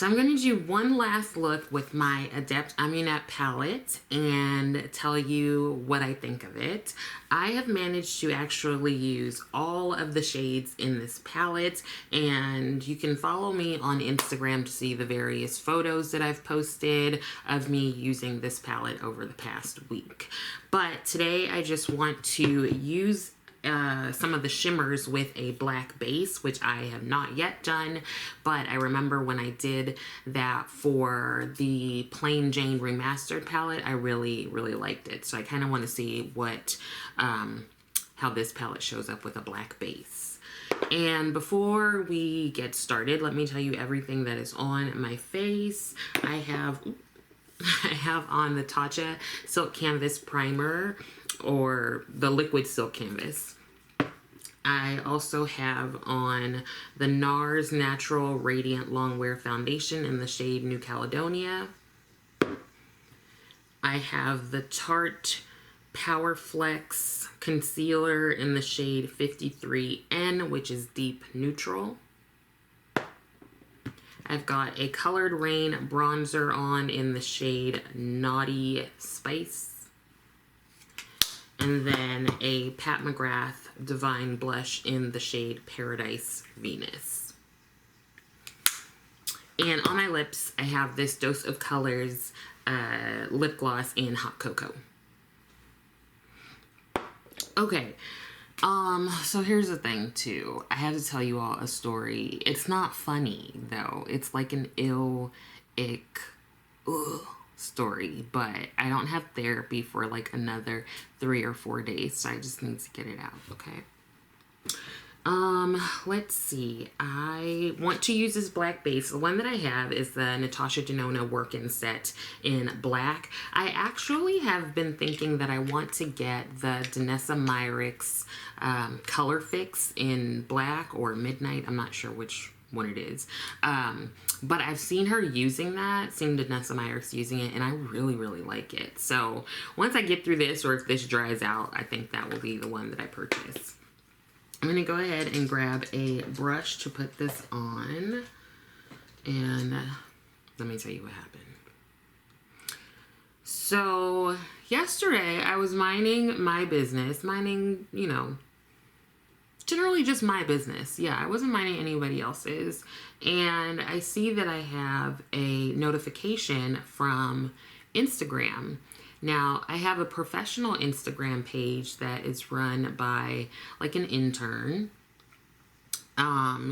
So I'm going to do one last look with my Adept Amunet palette and tell you what I think of it. I have managed to actually use all of the shades in this palette, and you can follow me on Instagram to see the various photos that I've posted of me using this palette over the past week. But today I just want to use some of the shimmers with a black base, which I have not yet done, but I remember when I did that for the Plain Jane Remastered palette, I really liked it. So I kind of want to see what how this palette shows up with a black base. And before we get started, let me tell you everything that is on my face. I have on the Tatcha Silk Canvas Primer, or the liquid silk canvas. I also have on the NARS Natural Radiant Longwear Foundation in the shade New Caledonia. I have the Tarte Power Flex Concealer in the shade 53N, which is Deep Neutral. I've got a Colored Rain bronzer on in the shade Naughty Spice. And then a Pat McGrath Divine Blush in the shade Paradise Venus. And on my lips, I have this Dose of Colors lip gloss in Hot Cocoa. Okay, so here's the thing too. I have to tell you all a story. It's not funny though. It's like an ick story, but I don't have therapy for like another 3 or 4 days, so I just need to get it out. Okay. Let's see. I want to use this black base. The one that I have is the Natasha Denona Workin' Set in black. I actually have been thinking that I want to get the Danessa Myricks Color Fix in black or Midnight. I'm not sure which one it is. But I've seen her using that, seen Danessa Myricks using it, and I really like it. So once I get through this, or if this dries out, I think that will be the one that I purchase. I'm going to go ahead and grab a brush to put this on, and let me tell you what happened. So yesterday I was minding my business, you know, generally just my business. Yeah, I wasn't minding anybody else's. And I see that I have a notification from Instagram. Now, I have a professional Instagram page that is run by like an intern.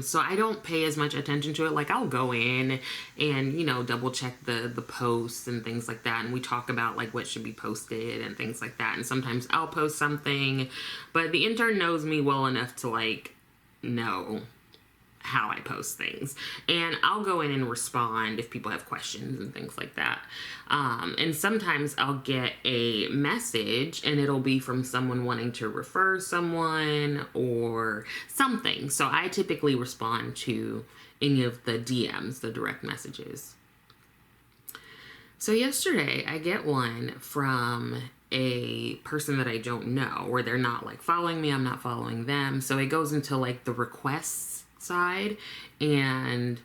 So I don't pay as much attention to it. Like, I'll go in and, you know, double check the posts and things like that. And we talk about like what should be posted and things like that. And sometimes I'll post something, but the intern knows me well enough to like know how I post things, and I'll go in and respond if people have questions and things like that. And sometimes I'll get a message and it'll be from someone wanting to refer someone or something. So I typically respond to any of the DMs, the direct messages. So yesterday I get one from a person that I don't know, or they're not like following me, I'm not following them. So it goes into like the requests side, and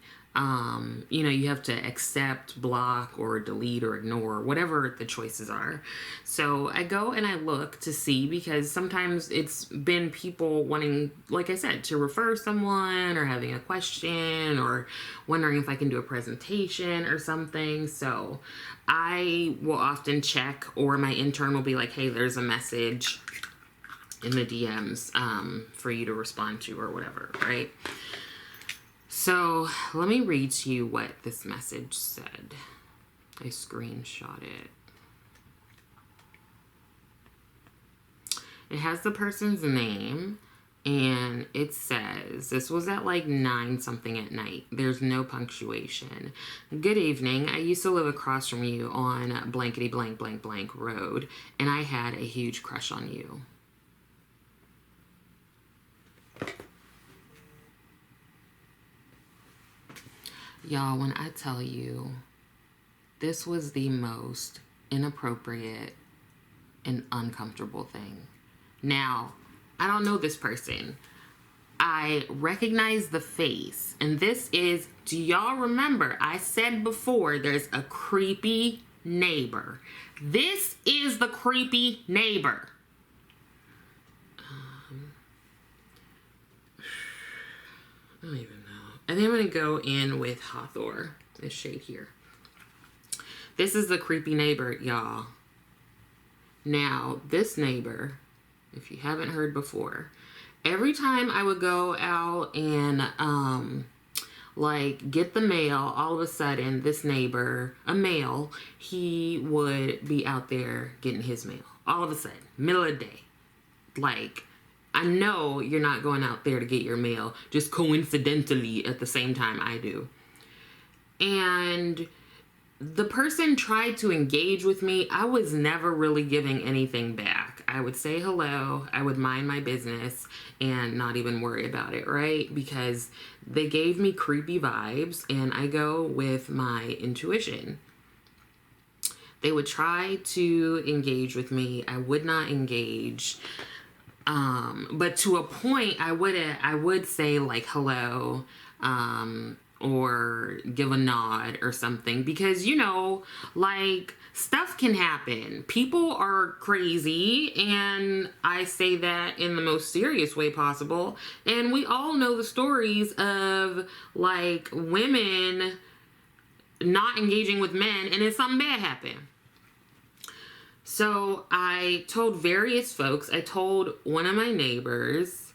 you know, you have to accept, block, or delete, or ignore, whatever the choices are. So I go and I look to see, because sometimes it's been people wanting, like I said, to refer someone, or having a question, or wondering if I can do a presentation or something. So I will often check, or my intern will be like, hey, there's a message in the DMs for you to respond to, or whatever, right? So let me read to you what this message said. I screenshot it. It has the person's name, and it says, this was at like 9 something at night. There's no punctuation. Good evening. I used to live across from you on blankety blank blank blank road, and I had a huge crush on you. Y'all, when I tell you, this was the most inappropriate and uncomfortable thing. Now, I don't know this person, I recognize the face. And this is, do y'all remember? I said before, there's a creepy neighbor. This is the creepy neighbor. I don't even know. And then I'm going to go in with Hathor, this shade here. This is the creepy neighbor, y'all. Now, this neighbor, if you haven't heard before, every time I would go out and, like, get the mail, all of a sudden, this neighbor, a male, he would be out there getting his mail. All of a sudden, middle of the day. Like, I know you're not going out there to get your mail, just coincidentally at the same time I do. And the person tried to engage with me. I was never really giving anything back. I would say hello, I would mind my business and not even worry about it, right? Because they gave me creepy vibes, and I go with my intuition. They would try to engage with me. I would not engage. But to a point, I would say like hello, or give a nod or something, because, you know, like, stuff can happen. People are crazy, and I say that in the most serious way possible. And we all know the stories of, like, women not engaging with men, and then something bad happened. So I told various folks. I told one of my neighbors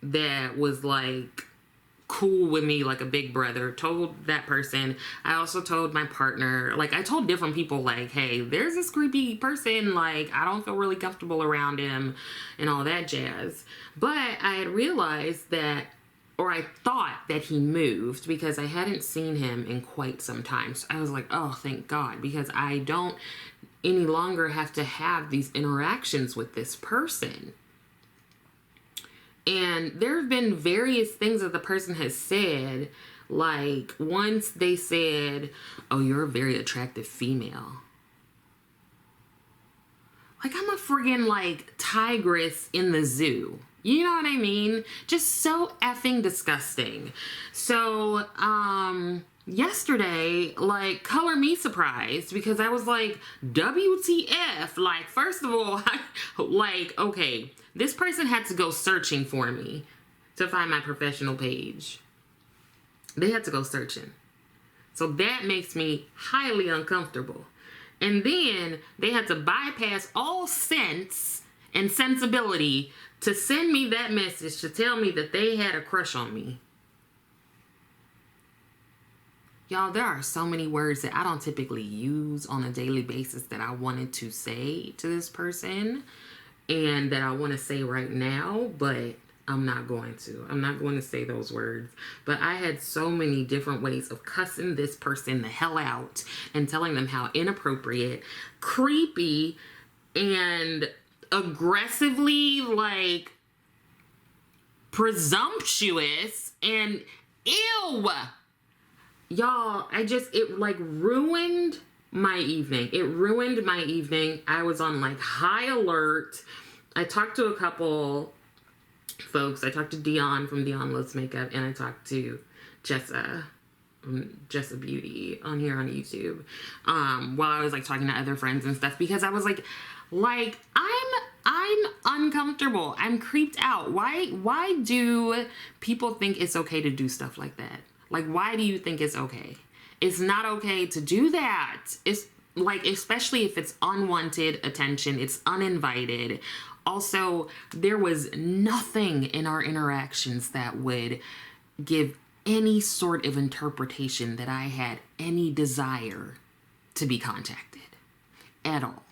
that was, like, cool with me, like a big brother. Told that person. I also told my partner. Like, I told different people, like, hey, there's this creepy person. Like, I don't feel really comfortable around him and all that jazz. But I had realized that, or I thought that he moved, because I hadn't seen him in quite some time. So I was like, oh, thank God, because I don't any longer have to have these interactions with this person. And there have been various things that the person has said. Like, once they said, oh, you're a very attractive female. Like, I'm a friggin', like, tigress in the zoo. You know what I mean? Just so effing disgusting. So, yesterday, like, color me surprised, because I was like, WTF? Like, first of all, like, okay, this person had to go searching for me to find my professional page. They had to go searching. So that makes me highly uncomfortable. And then they had to bypass all sense and sensibility to send me that message to tell me that they had a crush on me. Y'all, there are so many words that I don't typically use on a daily basis that I wanted to say to this person, and that I want to say right now, but I'm not going to. I'm not going to say those words. But I had so many different ways of cussing this person the hell out and telling them how inappropriate, creepy, and aggressively, like, presumptuous and ew. Y'all, it like ruined my evening. It ruined my evening. I was on, like, high alert. I talked to a couple folks. I talked to Dion from Dion Loves Makeup, and I talked to Jessa Beauty on here on YouTube, while I was, like, talking to other friends and stuff, because I was like I'm uncomfortable. I'm creeped out. Why do people think it's okay to do stuff like that? Like, why do you think it's okay? It's not okay to do that. It's like, especially if it's unwanted attention, it's uninvited. Also, there was nothing in our interactions that would give any sort of interpretation that I had any desire to be contacted at all.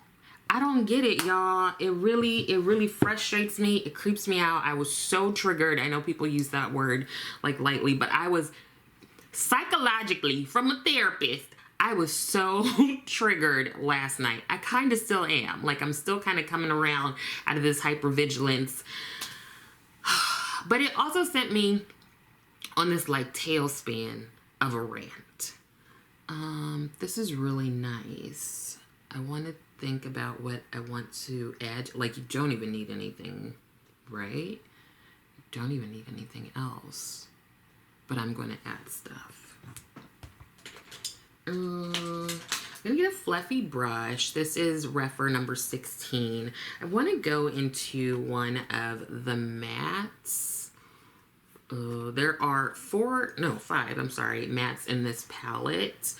I don't get it, y'all. It really frustrates me. It creeps me out. I was so triggered. I know people use that word, like, lightly, but I was psychologically, from a therapist, I was so triggered last night. I kind of still am. Like, I'm still kind of coming around out of this hypervigilance. But it also sent me on this, like, tailspin of a rant. This is really nice. I want to think about what I want to add. Like, you don't even need anything, right? You don't even need anything else, but I'm going to add stuff. I'm going to get a fluffy brush. This is Refer number 16. I want to go into one of the mattes. There are 5, I'm sorry, mattes in this palette.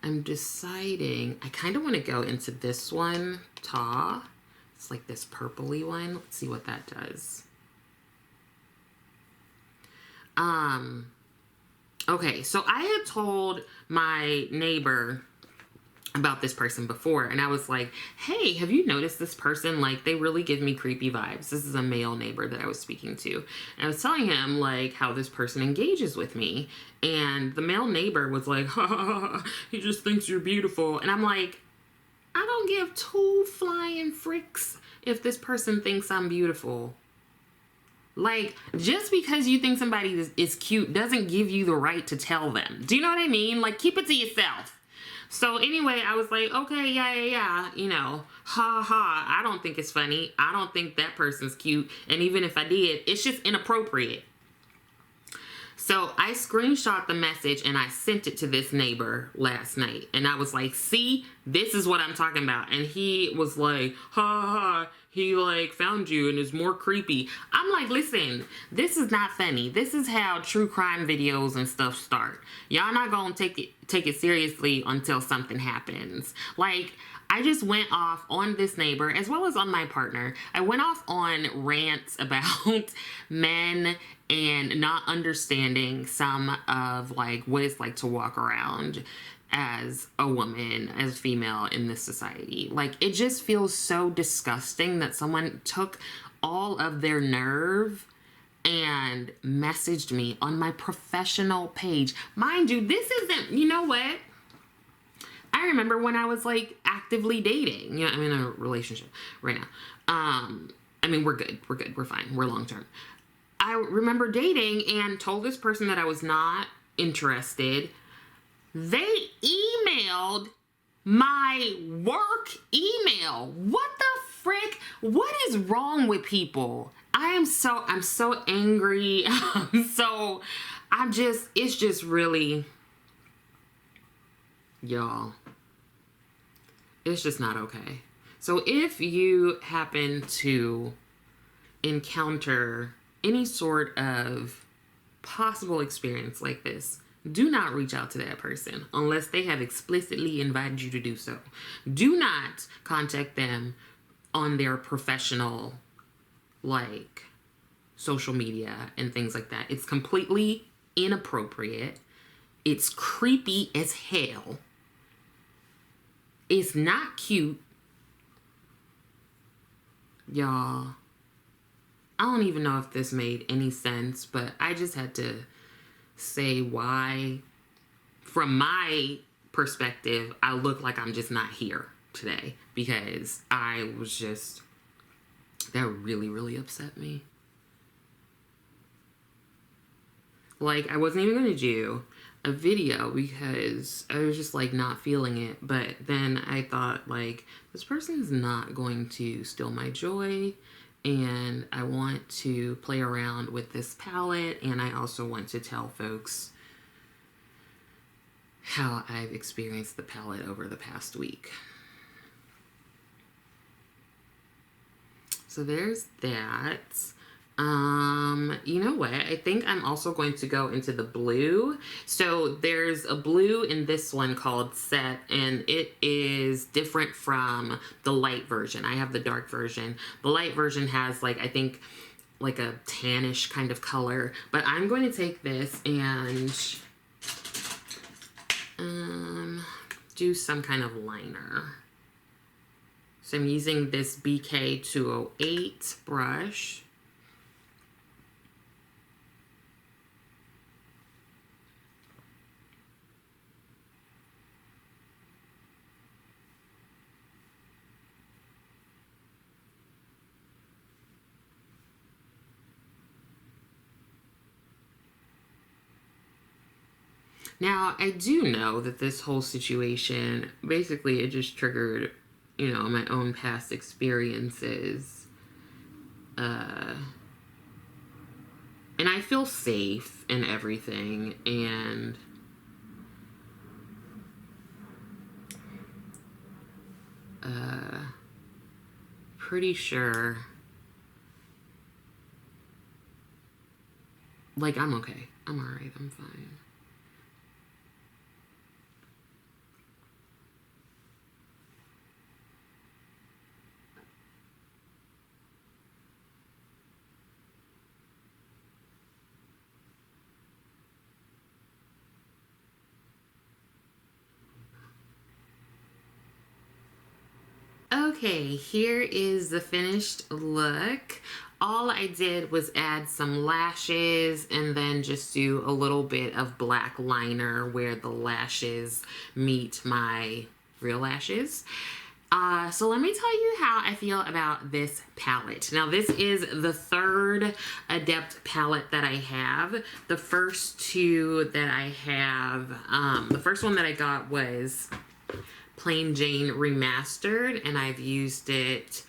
I'm deciding, I kind of want to go into this one, Taw. It's like this purpley one. Let's see what that does. Okay, so I had told my neighbor about this person before, and I was like, hey, have you noticed this person? Like, they really give me creepy vibes. This is a male neighbor that I was speaking to. And I was telling him, like, how this person engages with me. And the male neighbor was like, ha, ha, ha, ha, he just thinks you're beautiful. And I'm like, I don't give two flying fricks if this person thinks I'm beautiful. Like, just because you think somebody is cute doesn't give you the right to tell them. Do you know what I mean? Like, keep it to yourself. So anyway, I was like, okay, yeah, you know, ha ha, I don't think it's funny. I don't think that person's cute. And even if I did, it's just inappropriate. So I screenshot the message and I sent it to this neighbor last night. And I was like, see, this is what I'm talking about. And he was like, ha ha, he like found you and is more creepy. I'm like, listen, this is not funny. This is how true crime videos and stuff start. Y'all not gonna take it seriously until something happens. Like, I just went off on this neighbor as well as on my partner. I went off on rants about men and not understanding some of like what it's like to walk around as a woman, as female in this society. Like, it just feels so disgusting that someone took all of their nerve and messaged me on my professional page. Mind you, this isn't, you know what? I remember when I was like actively dating. You know, I'm in a relationship right now. I mean, we're good. We're fine. We're long term. I remember dating and told this person that I was not interested. They emailed my work email. What the frick? What is wrong with people? I'm so angry. It's just really, y'all, it's just not okay. So if you happen to encounter any sort of possible experience like this, do not reach out to that person unless they have explicitly invited you to do so. Do not contact them on their professional, like, social media and things like that. It's completely inappropriate. It's creepy as hell. It's not cute. Y'all, I don't even know if this made any sense, but I just had to say why, from my perspective, I look like I'm just not here today, because I was just, that really, really upset me. Like, I wasn't even going to do a video because I was just like not feeling it. But then I thought, like, this person is not going to steal my joy, and I want to play around with this palette, and I also want to tell folks how I've experienced the palette over the past week. So there's that. You know what? I think I'm also going to go into the blue. So there's a blue in this one called Set, and it is different from the light version. I have the dark version. The light version has, like, I think, like a tannish kind of color. But I'm going to take this and do some kind of liner. So I'm using this BK 208 brush. Now, I do know that this whole situation, basically, it just triggered, you know, my own past experiences And I feel safe in everything, and pretty sure, like, I'm okay. I'm alright. I'm fine. Okay, here is the finished look. All I did was add some lashes and then just do a little bit of black liner where the lashes meet my real lashes. So let me tell you how I feel about this palette. Now, this is the third Adept palette that I have. The first two that I have, the first one that I got was Plain Jane Remastered, and I've used it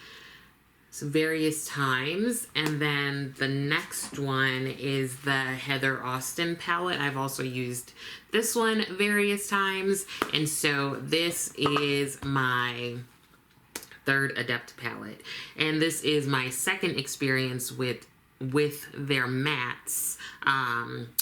various times. And then the next one is the Heather Austin palette. I've also used this one various times. And so this is my third Adept palette. And this is my second experience with their mattes.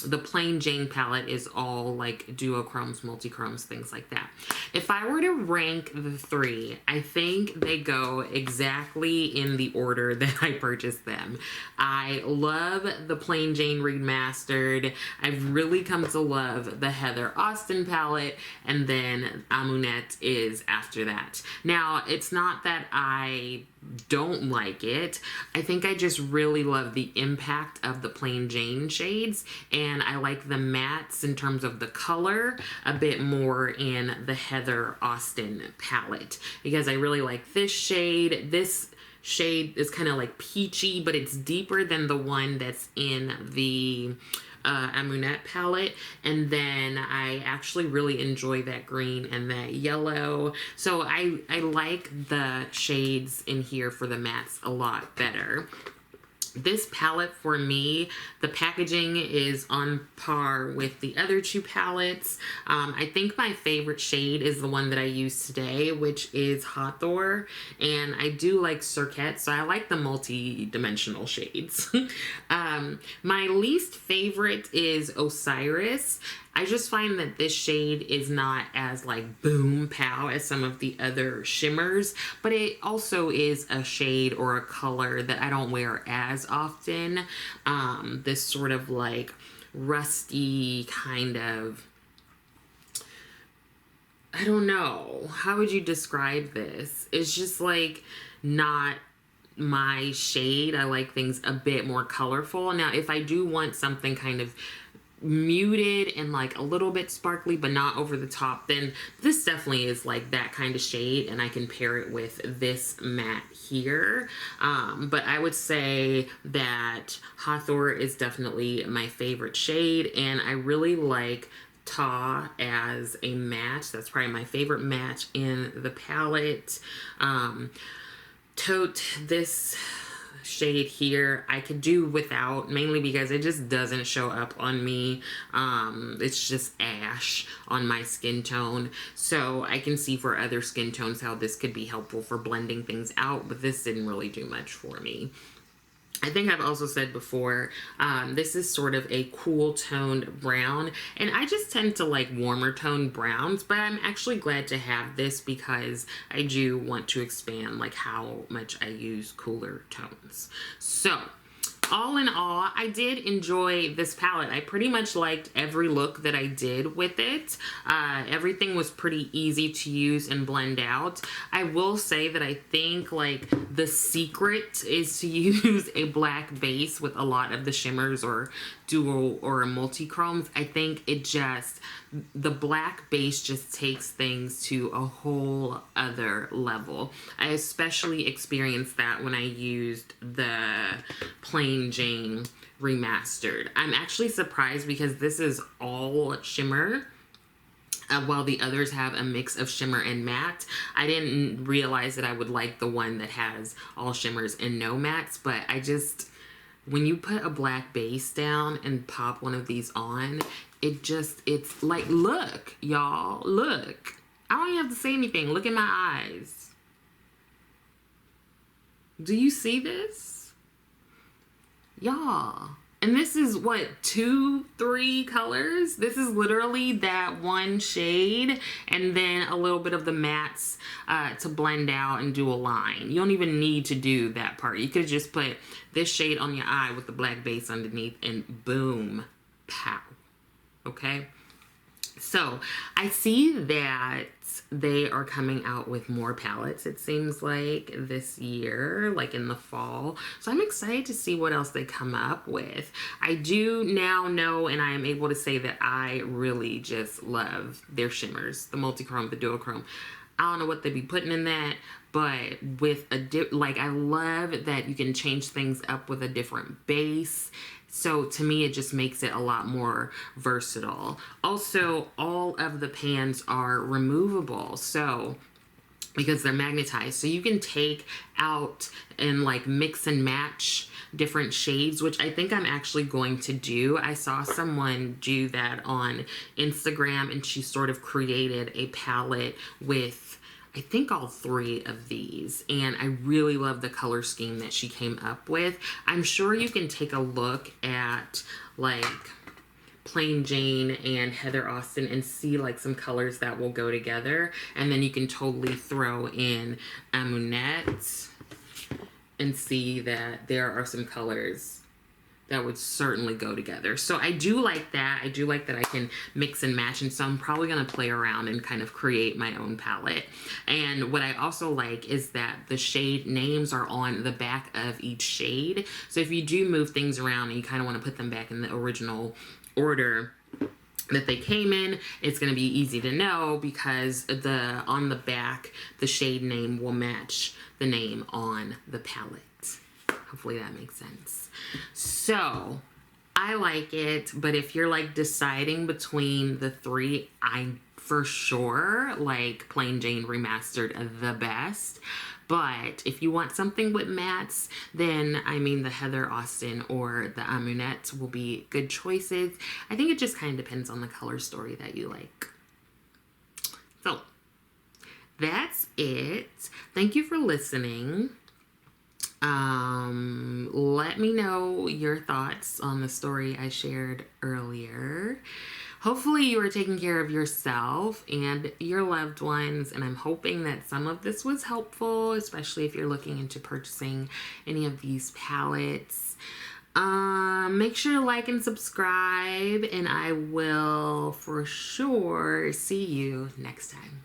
The Plain Jane palette is all like duochromes, multichromes, things like that. If I were to rank the three, I think they go exactly in the order that I purchased them. I love the Plain Jane Remastered. I've really come to love the Heather Austin palette, and then Amunet is after that. Now, it's not that I don't like it. I think I just really love the impact of the Plain Jane shades, and I like the mattes in terms of the color a bit more in the Heather Austin palette, because I really like this shade. This shade is kind of like peachy, but it's deeper than the one that's in the Amunet palette. And then I actually really enjoy that green and that yellow. So I like the shades in here for the mattes a lot better. This palette, for me, the packaging is on par with the other two palettes. I think my favorite shade is the one that I use today, which is Hathor. And I do like Cirquette, so I like the multi-dimensional shades. My least favorite is Osiris. I just find that this shade is not as like boom pow as some of the other shimmers, but it also is a shade or a color that I don't wear as often. This sort of like rusty kind of, I don't know, how would you describe this? It's just like not my shade. I like things a bit more colorful. Now, if I do want something kind of muted and like a little bit sparkly but not over the top, then this definitely is like that kind of shade, and I can pair it with this matte here. But I would say that Hathor is definitely my favorite shade, and I really like Ta as a matte. That's probably my favorite matte in the palette. Tote, this shade here I could do without, mainly because it just doesn't show up on me. It's just ash on my skin tone, so I can see for other skin tones how this could be helpful for blending things out, but this didn't really do much for me. I think I've also said before, this is sort of a cool toned brown, and I just tend to like warmer toned browns, but I'm actually glad to have this because I do want to expand like how much I use cooler tones. So all in all, I did enjoy this palette. I pretty much liked every look that I did with it. Everything was pretty easy to use and blend out. I will say that I think like the secret is to use a black base with a lot of the shimmers or dual or multi-chromes. I think it just, the black base just takes things to a whole other level. I especially experienced that when I used the Plain Jane Remastered. I'm actually surprised because this is all shimmer, while the others have a mix of shimmer and matte. I didn't realize that I would like the one that has all shimmers and no mattes, but I just when you put a black base down and pop one of these on, it's like, look, y'all, look. I don't even have to say anything. Look in my eyes. Do you see this? Y'all. And this is what, 2, 3 colors? This is literally that one shade and then a little bit of the mattes to blend out and do a line. You don't even need to do that part. You could just put this shade on your eye with the black base underneath and boom, pow. Okay? So I see that they are coming out with more palettes, it seems like, this year, like in the fall. So I'm excited to see what else they come up with. I do now know, and I am able to say that I really just love their shimmers, the multi-chrome, the duochrome. I don't know what they be putting in that, but with I love that you can change things up with a different base. So to me, it just makes it a lot more versatile. Also, all of the pans are removable, so because they're magnetized. So you can take out and like mix and match different shades, which I think I'm actually going to do. I saw someone do that on Instagram, and she sort of created a palette with, I think, all 3 of these, and I really love the color scheme that she came up with. I'm sure you can take a look at like Plain Jane and Heather Austin and see like some colors that will go together, and then you can totally throw in Amunet and see that there are some colors that would certainly go together. So I do like that. I do like that I can mix and match, and so I'm probably gonna play around and kind of create my own palette. And what I also like is that the shade names are on the back of each shade. So if you do move things around and you kind of want to put them back in the original order that they came in, it's going to be easy to know because on the back, the shade name will match the name on the palette. Hopefully that makes sense. So I like it, but if you're like deciding between the 3, I for sure like Plain Jane Remastered the best. But if you want something with mattes, then I mean the Heather Austin or the Amunet will be good choices. I think it just kind of depends on the color story that you like. So that's it. Thank you for listening. Let me know your thoughts on the story I shared earlier. Hopefully you are taking care of yourself and your loved ones, and I'm hoping that some of this was helpful, especially if you're looking into purchasing any of these palettes. Make sure to like and subscribe, and I will for sure see you next time.